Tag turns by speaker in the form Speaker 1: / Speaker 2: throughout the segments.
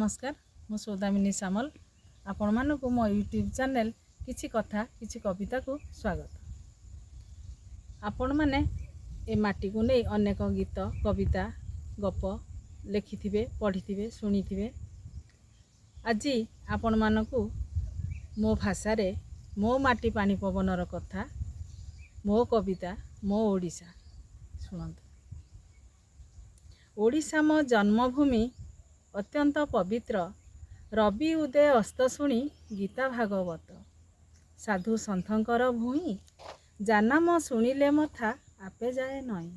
Speaker 1: नमस्कार मु सौदामिनी सामल आपण मानक मो यूट्यूब चैनल किछि कथा किछि कविता को स्वागत। आपण माने ए माटी को नहीं अनेक गीत कविता गप लिखिथिबे पढ़िथिबे शुणिथिबे। आज आपण मानक मो भाषा रे मो माटी पानी पवनर कथा मो कविता मो ओडिशा शुणंतु। ओडिशा मो जन्मभूमि अत्यंत पवित्र रवि उदय अस्त शुणी गीता भागवत साधु सन्थंकर भूई जानाम शुणिले मथा आपे जाए नई।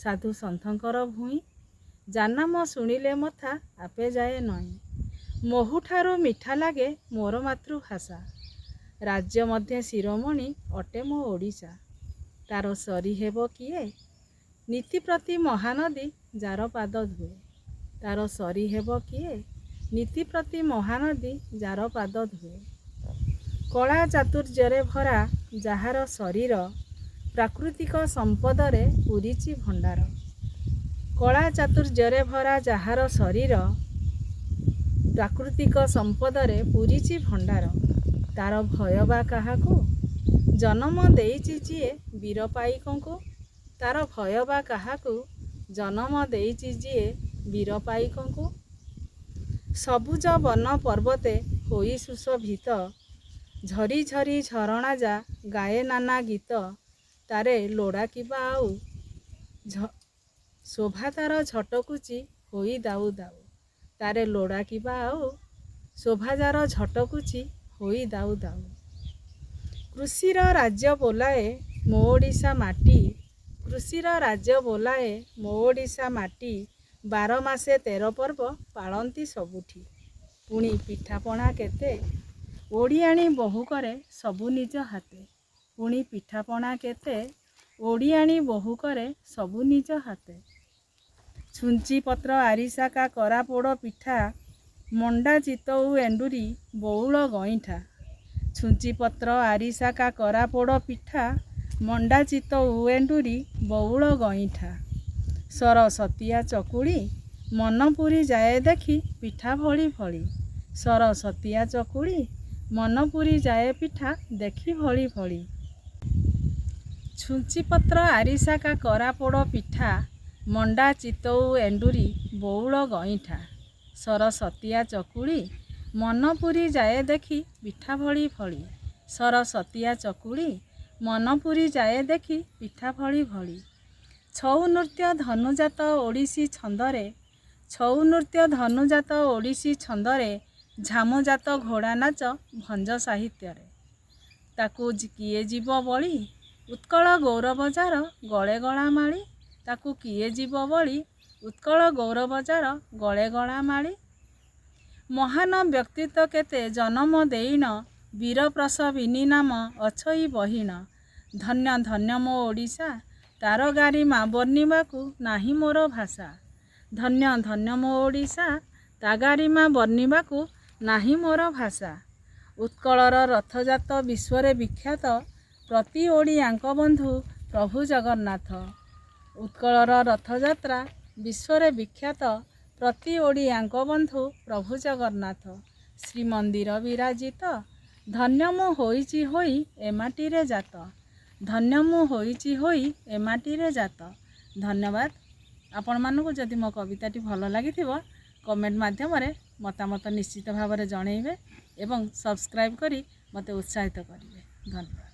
Speaker 1: साधु सन्थंकर भूई जानाम शुणिले मथा आपे जाए नई। मोहुठारो मिठा लागे मोर मातृभाषा राज्य मध्य शिरोमणि अटे मो ओडिशा। तार सरी हेब किए नीति प्रति महानदी जार पाद धुए। तार सरी हेब किए नीति प्रति महानदी जार पाद धुए। कला चातुर्यरे भरा जहार शरीर प्राकृतिक संपदरे पूरीची भंडार। कला चातुर्यरे भरा जहार शरीर प्राकृतिक संपदरे पूरीची भंडार। तार भय बा काहाकू जन्म देइछि जिए वीर पाइकंकु। तार भय बा काहाकू जन्म देइछि जिए वीर पाइकंकु। सबुज वन पर्वते होई सुशोभित झरी झरी झरणा जा गाए नाना गीत। तारे लोड़ा किबा आउ शोभा तार झटकुची होई दाऊ दाऊ। तारे लोड़ा किबा आउ शोभा जार झटकुची होई दाऊ दाऊ। कृषिर राज्य बोलाए मो ओडिशा माटी। कृषिर राज्य बोलाए मो ओडिशा माटी। 12 मासे 13 पर्व पालंती सबुठी। पुणी पिठापणा केते ओडियाणी बहु करे सबु निज हाते। पुणी पिठापणा केते ओडियाणी बहु करे सबु निज हाते। छुंची पत्र आरिसा का करा पोड़ पिठा मंडा चितऊ एंडुरी बौल गईठा। छुंची पत्र आरिसा का करा पोड़ पिठा मंडा चितऊ एंडुरी बौल गईठा। सरस्वतिया चकुड़ी मनपुरी जाए देखी पिठा भली भली। सरस्वतिया चकुड़ी मनपुरी जाए पिठा देखी भली भली। छुंची पत्र आरिसा का करा पोड़ पिठा मंडा चितऊ एंडुरी बौल गईठा। सरस्वतिया चकुड़ी मनपुरी जाए देखी पिठा भली भली। सरस्वतिया चकुड़ी मनपुरी जाए देखी पिठा भली भली। छऊ नृत्य धनुजात ओडिसी छंदरे। छऊ नृत्य धनुजात ओडिसी छंदरे झामुजात घोड़ा नाच भंज साहित्य। ताकू किए जीव बली उत्कल गौरवजार गले गला माली। ताकू किए जीव बली उत्कल गौरवजार गले गला माली। महान व्यक्तित्व केते जन्म देइन वीर प्रसविनी नाम अछई बहिण। धन्य धन्य मो ओडिशा तार गारिमा वर्णिबाकू नाही मोर भाषा। धन्य धन्य मो ओडिशा ता गारिमा वर्णिबाकू नाही मोर भाषा। उत्कलर रथजात विश्वरे विख्यात प्रति ओडियांक बंधु प्रभु जगन्नाथ। उत्कलर रथयात्रा विश्वरे विख्यात प्रति ओडियांक बंधु प्रभु जगन्नाथ। श्रीमंदिर विराजित धन्य मु होइछि होई ए माटी रे जात। धन्य मु होइछि होई ए माटी रे जात। धन्यवाद। आपण मानकु जदि मो कविताटी भल लागिथिबो कमेंट माध्यम रे मतामत निश्चित भाव में जनइबे एवं सब्सक्राइब करी मते उत्साहित करिवे। धन्यवाद।